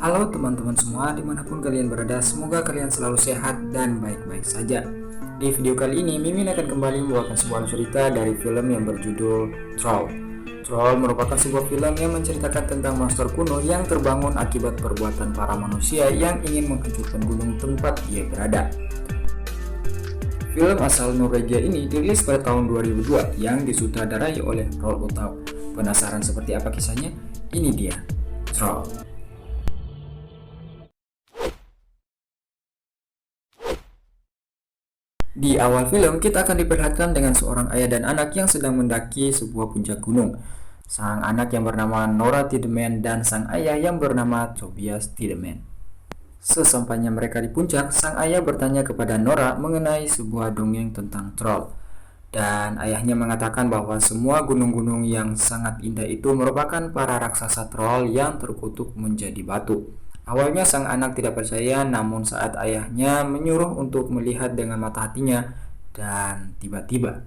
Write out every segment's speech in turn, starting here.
Halo teman-teman semua, dimanapun kalian berada, semoga kalian selalu sehat dan baik-baik saja. Di video kali ini, Mimin akan kembali membawakan sebuah cerita dari film yang berjudul Troll. Troll merupakan sebuah film yang menceritakan tentang monster kuno yang terbangun akibat perbuatan para manusia yang ingin menghancurkan gunung tempat dia berada. Film asal Norwegia ini dirilis pada tahun 2002 yang disutradarai oleh Roald Dahl. Penasaran seperti apa kisahnya? Ini dia, Troll. Di awal film, kita akan diperlihatkan dengan seorang ayah dan anak yang sedang mendaki sebuah puncak gunung. Sang anak yang bernama Nora Tideman dan sang ayah yang bernama Tobias Tideman. Sesampainya mereka di puncak, sang ayah bertanya kepada Nora mengenai sebuah dongeng tentang troll. Dan ayahnya mengatakan bahwa semua gunung-gunung yang sangat indah itu merupakan para raksasa troll yang terkutuk menjadi batu. Awalnya sang anak tidak percaya, namun saat ayahnya menyuruh untuk melihat dengan mata hatinya, dan tiba-tiba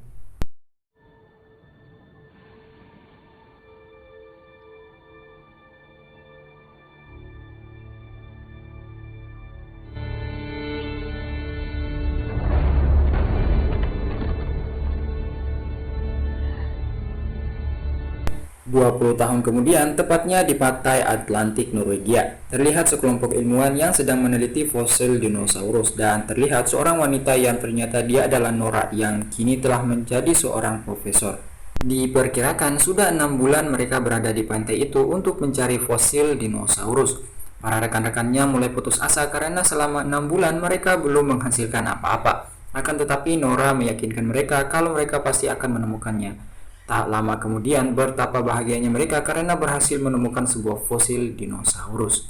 puluh tahun kemudian, tepatnya di pantai Atlantik Norwegia, terlihat sekelompok ilmuwan yang sedang meneliti fosil dinosaurus dan terlihat seorang wanita yang ternyata dia adalah Nora yang kini telah menjadi seorang profesor. Diperkirakan sudah 6 bulan mereka berada di pantai itu untuk mencari fosil dinosaurus. Para rekan-rekannya mulai putus asa karena selama 6 bulan mereka belum menghasilkan apa-apa. Akan tetapi Nora meyakinkan mereka kalau mereka pasti akan menemukannya. Tak lama kemudian, betapa bahagianya mereka karena berhasil menemukan sebuah fosil dinosaurus.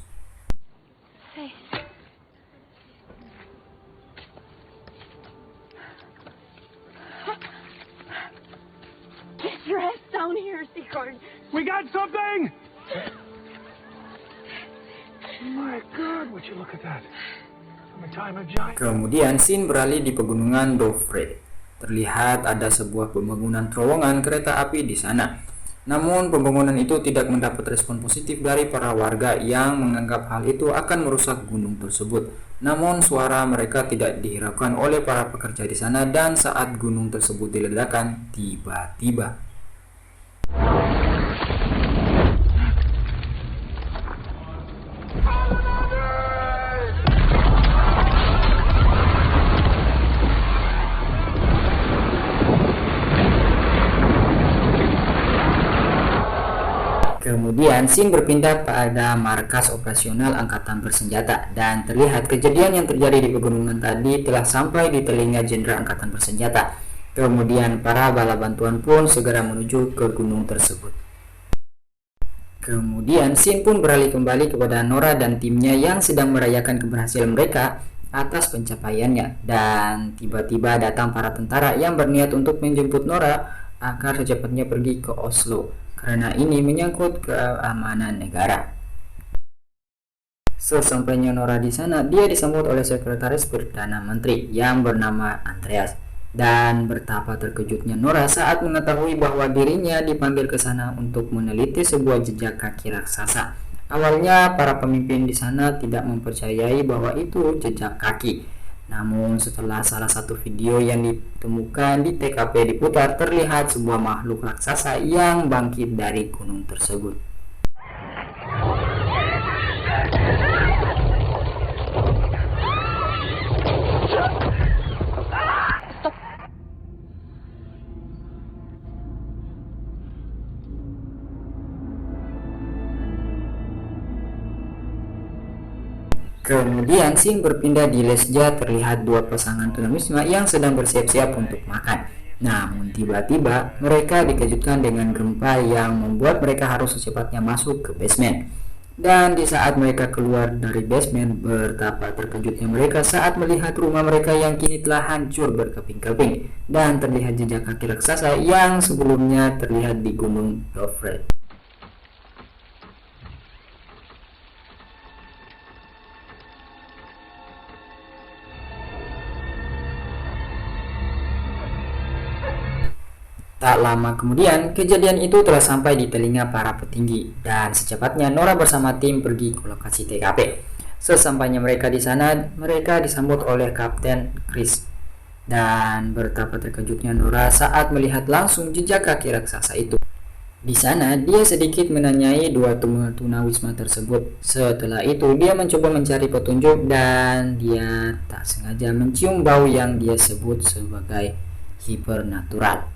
Hey. Get your ass down here, Sigurd. We got something! My God, would you look at that? From a time of giant. Kemudian, scene beralih di pegunungan Dovre. Terlihat ada sebuah pembangunan terowongan kereta api di sana. Namun pembangunan itu tidak mendapat respon positif dari para warga yang menganggap hal itu akan merusak gunung tersebut. Namun suara mereka tidak dihiraukan oleh para pekerja di sana dan saat gunung tersebut diledakkan, tiba-tiba Kemudian scene berpindah pada markas operasional angkatan bersenjata dan terlihat kejadian yang terjadi di pegunungan tadi telah sampai di telinga jenderal angkatan bersenjata. Kemudian para bala bantuan pun segera menuju ke gunung tersebut. Kemudian scene pun beralih kembali kepada Nora dan timnya yang sedang merayakan keberhasilan mereka atas pencapaiannya, dan tiba-tiba datang para tentara yang berniat untuk menjemput Nora agar secepatnya pergi ke Oslo karena ini menyangkut keamanan negara. Sesampainya Nora di sana, dia disambut oleh sekretaris Perdana Menteri yang bernama Andreas. Dan betapa terkejutnya Nora saat mengetahui bahwa dirinya dipanggil ke sana untuk meneliti sebuah jejak kaki raksasa. Awalnya para pemimpin di sana tidak mempercayai bahwa itu jejak kaki. Namun setelah salah satu video yang ditemukan di TKP diputar, terlihat sebuah makhluk raksasa yang bangkit dari gunung tersebut. Kemudian scene berpindah di Lesja, terlihat dua pasangan tunawisma yang sedang bersiap-siap untuk makan. Namun tiba-tiba mereka dikejutkan dengan gempa yang membuat mereka harus secepatnya masuk ke basement. Dan di saat mereka keluar dari basement, betapa terkejutnya mereka saat melihat rumah mereka yang kini telah hancur berkeping-keping dan terlihat jejak kaki raksasa yang sebelumnya terlihat di gunung Dovre. Tak lama kemudian, kejadian itu telah sampai di telinga para petinggi dan secepatnya Nora bersama tim pergi ke lokasi TKP. Sesampainya mereka di sana, mereka disambut oleh Kapten Chris. Dan betapa terkejutnya Nora saat melihat langsung jejak kaki raksasa itu. Di sana, dia sedikit menanyai dua tunawisma tersebut. Setelah itu, dia mencoba mencari petunjuk dan dia tak sengaja mencium bau yang dia sebut sebagai hipernatural.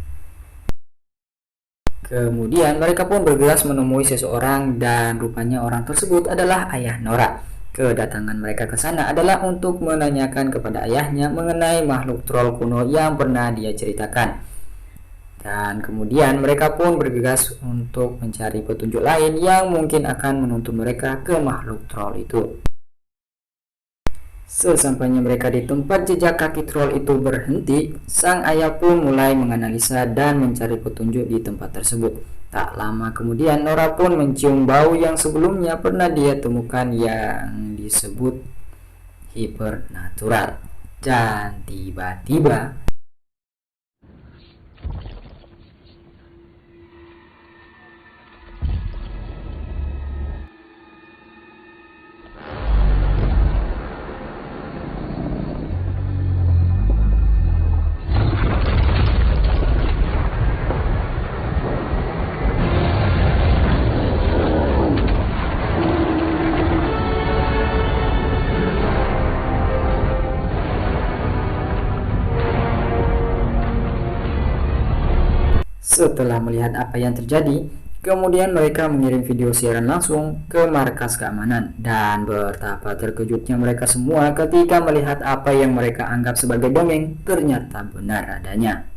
Kemudian, mereka pun bergegas menemui seseorang dan rupanya orang tersebut adalah ayah Nora. Kedatangan mereka ke sana adalah untuk menanyakan kepada ayahnya mengenai makhluk troll kuno yang pernah dia ceritakan. Dan kemudian mereka pun bergegas untuk mencari petunjuk lain yang mungkin akan menuntun mereka ke makhluk troll itu. Sesampainya mereka di tempat jejak kaki troll itu berhenti, sang ayah pun mulai menganalisa dan mencari petunjuk di tempat tersebut. Tak lama kemudian Nora pun mencium bau yang sebelumnya pernah dia temukan yang disebut hipernatural. Dan tiba-tiba setelah melihat apa yang terjadi, kemudian mereka mengirim video siaran langsung ke markas keamanan dan betapa terkejutnya mereka semua ketika melihat apa yang mereka anggap sebagai dongeng ternyata benar adanya.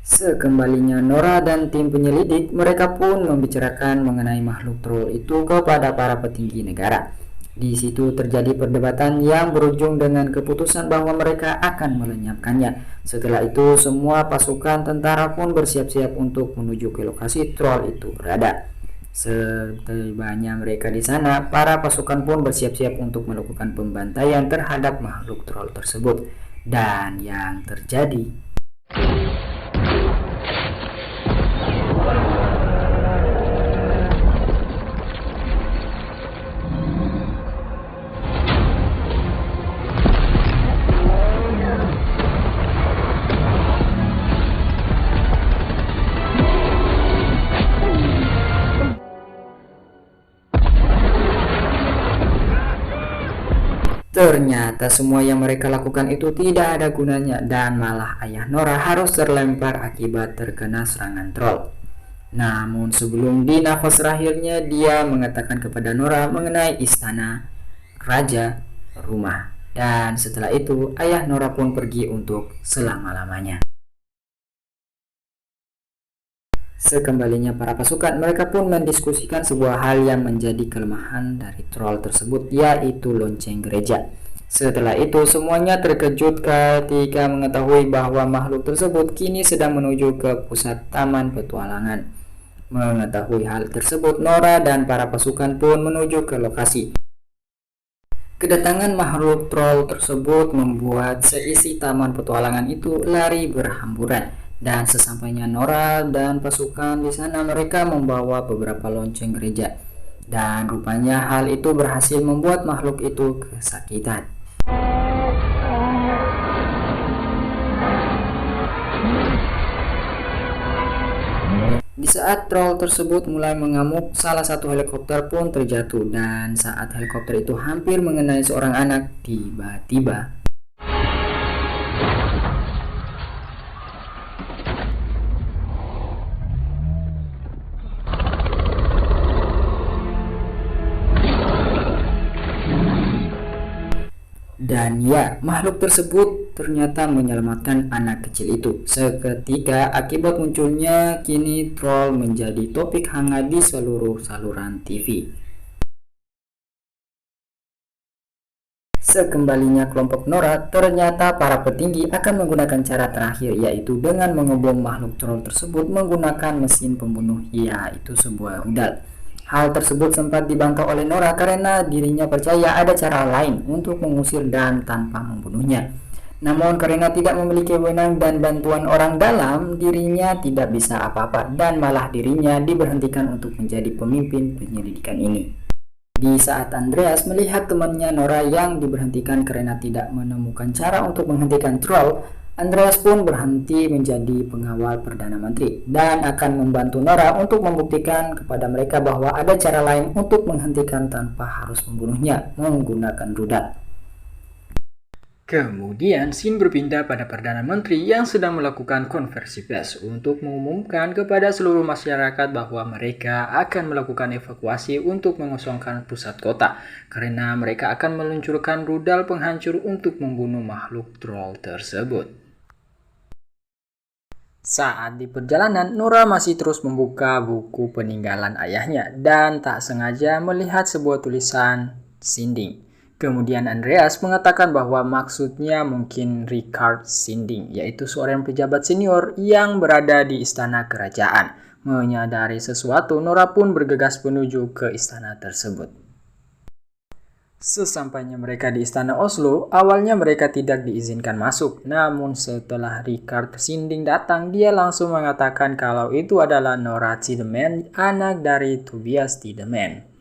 Sekembalinya Nora dan tim penyelidik, mereka pun membicarakan mengenai makhluk troll itu kepada para petinggi negara. Di situ terjadi perdebatan yang berujung dengan keputusan bahwa mereka akan melenyapkannya. Setelah itu, semua pasukan tentara pun bersiap-siap untuk menuju ke lokasi troll itu berada. Setibanya mereka di sana, para pasukan pun bersiap-siap untuk melakukan pembantaian terhadap makhluk troll tersebut. Dan yang terjadi ternyata semua yang mereka lakukan itu tidak ada gunanya dan malah ayah Nora harus terlempar akibat terkena serangan troll. Namun sebelum di nafas terakhirnya dia mengatakan kepada Nora mengenai istana, raja, rumah. Dan setelah itu ayah Nora pun pergi untuk selama-lamanya. Sekembalinya para pasukan, mereka pun mendiskusikan sebuah hal yang menjadi kelemahan dari troll tersebut, yaitu lonceng gereja. Setelah itu semuanya terkejut ketika mengetahui bahwa makhluk tersebut kini sedang menuju ke pusat taman petualangan. Mengetahui hal tersebut, Nora dan para pasukan pun menuju ke lokasi. Kedatangan makhluk troll tersebut membuat seisi taman petualangan itu lari berhamburan. Dan sesampainya Nora dan pasukan di sana, mereka membawa beberapa lonceng gereja. Dan rupanya hal itu berhasil membuat makhluk itu kesakitan. Di saat troll tersebut mulai mengamuk, salah satu helikopter pun terjatuh. Dan saat helikopter itu hampir mengenai seorang anak, tiba-tiba dan ya, makhluk tersebut ternyata menyelamatkan anak kecil itu. Seketika akibat munculnya, kini troll menjadi topik hangat di seluruh saluran TV. Sekembalinya kelompok Nora, ternyata para petinggi akan menggunakan cara terakhir, yaitu dengan mengebom makhluk troll tersebut menggunakan mesin pembunuh, yaitu sebuah rudal. Hal tersebut sempat dibantah oleh Nora karena dirinya percaya ada cara lain untuk mengusir dan tanpa membunuhnya. Namun karena tidak memiliki wewenang dan bantuan orang dalam, dirinya tidak bisa apa-apa dan malah dirinya diberhentikan untuk menjadi pemimpin penyelidikan ini. Di saat Andreas melihat temannya Nora yang diberhentikan karena tidak menemukan cara untuk menghentikan troll, Andreas pun berhenti menjadi pengawal Perdana Menteri dan akan membantu Nora untuk membuktikan kepada mereka bahwa ada cara lain untuk menghentikan tanpa harus membunuhnya menggunakan rudal. Kemudian scene berpindah pada Perdana Menteri yang sedang melakukan konversi pers untuk mengumumkan kepada seluruh masyarakat bahwa mereka akan melakukan evakuasi untuk mengosongkan pusat kota karena mereka akan meluncurkan rudal penghancur untuk membunuh makhluk troll tersebut. Saat di perjalanan, Nora masih terus membuka buku peninggalan ayahnya dan tak sengaja melihat sebuah tulisan Sinding. Kemudian Andreas mengatakan bahwa maksudnya mungkin Richard Sinding, yaitu seorang pejabat senior yang berada di istana kerajaan. Menyadari sesuatu, Nora pun bergegas menuju ke istana tersebut. Sesampainya mereka di istana Oslo, awalnya mereka tidak diizinkan masuk. Namun setelah Richard Sinding datang, dia langsung mengatakan kalau itu adalah Nora Tideman, anak dari Tobias Tideman.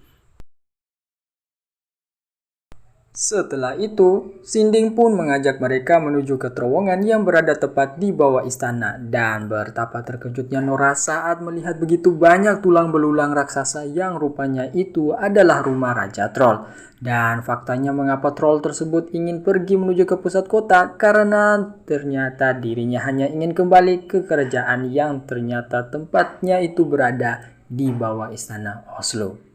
Setelah itu, Sinding pun mengajak mereka menuju ke terowongan yang berada tepat di bawah istana. Dan betapa terkejutnya Nora saat melihat begitu banyak tulang belulang raksasa yang rupanya itu adalah rumah Raja Troll. Dan faktanya mengapa troll tersebut ingin pergi menuju ke pusat kota karena ternyata dirinya hanya ingin kembali ke kerajaan yang ternyata tempatnya itu berada di bawah istana Oslo.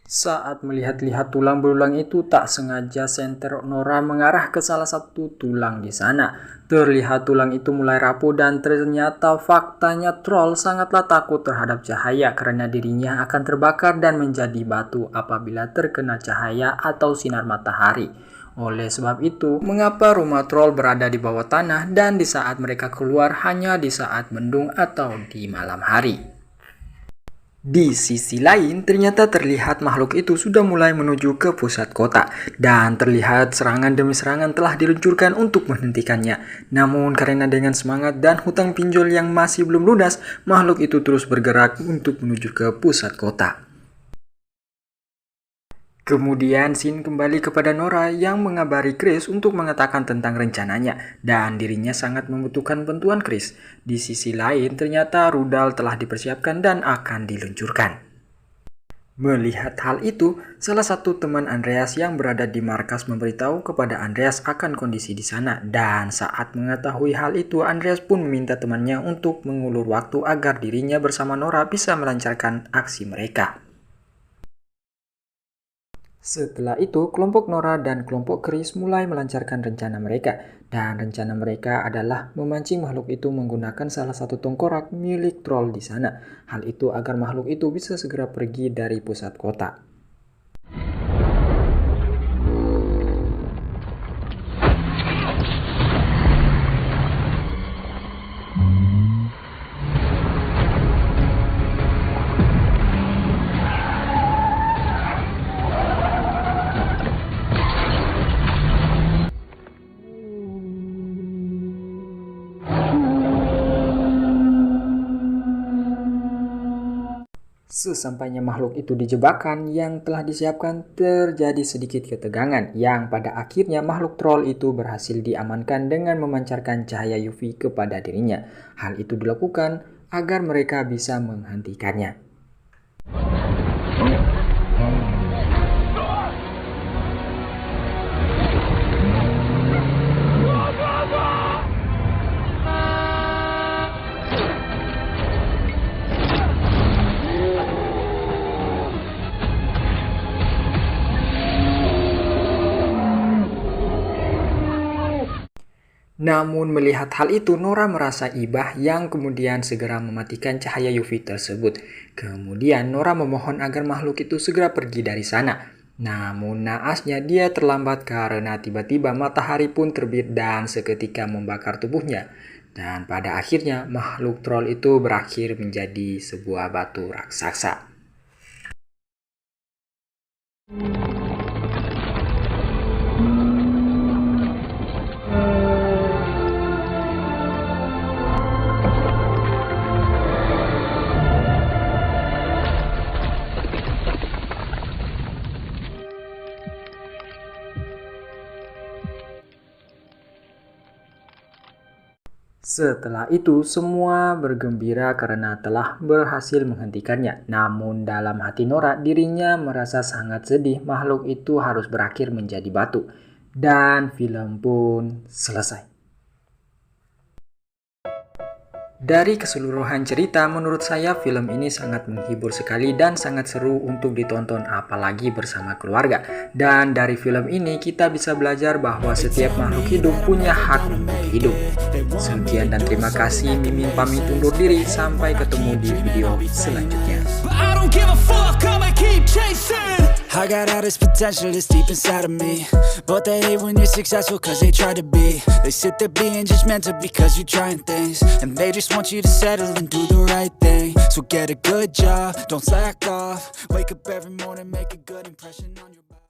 Saat melihat-lihat tulang belulang itu, tak sengaja senter Nora mengarah ke salah satu tulang di sana. Terlihat tulang itu mulai rapuh dan ternyata faktanya troll sangatlah takut terhadap cahaya karena dirinya akan terbakar dan menjadi batu apabila terkena cahaya atau sinar matahari. Oleh sebab itu, mengapa rumah troll berada di bawah tanah dan di saat mereka keluar hanya di saat mendung atau di malam hari. Di sisi lain, ternyata terlihat makhluk itu sudah mulai menuju ke pusat kota dan terlihat serangan demi serangan telah diluncurkan untuk menghentikannya. Namun karena dengan semangat dan hutang pinjol yang masih belum lunas, makhluk itu terus bergerak untuk menuju ke pusat kota. Kemudian Sin kembali kepada Nora yang mengabari Chris untuk mengatakan tentang rencananya dan dirinya sangat membutuhkan bantuan Chris. Di sisi lain ternyata rudal telah dipersiapkan dan akan diluncurkan. Melihat hal itu, salah satu teman Andreas yang berada di markas memberitahu kepada Andreas akan kondisi di sana dan saat mengetahui hal itu Andreas pun meminta temannya untuk mengulur waktu agar dirinya bersama Nora bisa melancarkan aksi mereka. Setelah itu, kelompok Nora dan kelompok Chris mulai melancarkan rencana mereka. Dan rencana mereka adalah memancing makhluk itu menggunakan salah satu tengkorak milik troll di sana. Hal itu agar makhluk itu bisa segera pergi dari pusat kota. Sesampainya makhluk itu di jebakan yang telah disiapkan, terjadi sedikit ketegangan yang pada akhirnya makhluk troll itu berhasil diamankan dengan memancarkan cahaya UV kepada dirinya. Hal itu dilakukan agar mereka bisa menghentikannya. Namun melihat hal itu, Nora merasa ibah yang kemudian segera mematikan cahaya UV tersebut. Kemudian Nora memohon agar makhluk itu segera pergi dari sana. Namun naasnya dia terlambat karena tiba-tiba matahari pun terbit dan seketika membakar tubuhnya. Dan pada akhirnya makhluk troll itu berakhir menjadi sebuah batu raksasa. Setelah itu, semua bergembira karena telah berhasil menghentikannya. Namun dalam hati Nora, dirinya merasa sangat sedih makhluk itu harus berakhir menjadi batu. Dan film pun selesai. Dari keseluruhan cerita, menurut saya film ini sangat menghibur sekali dan sangat seru untuk ditonton apalagi bersama keluarga. Dan dari film ini kita bisa belajar bahwa setiap makhluk hidup punya hak untuk hidup. Sekian dan terima kasih, Mimin pamit undur diri, sampai ketemu di video selanjutnya. I got all this potential that's deep inside of me, but they hate when you're successful cause they try to be. They sit there being judgmental because you're trying things, and they just want you to settle and do the right thing. So get a good job, don't slack off, wake up every morning, make a good impression on your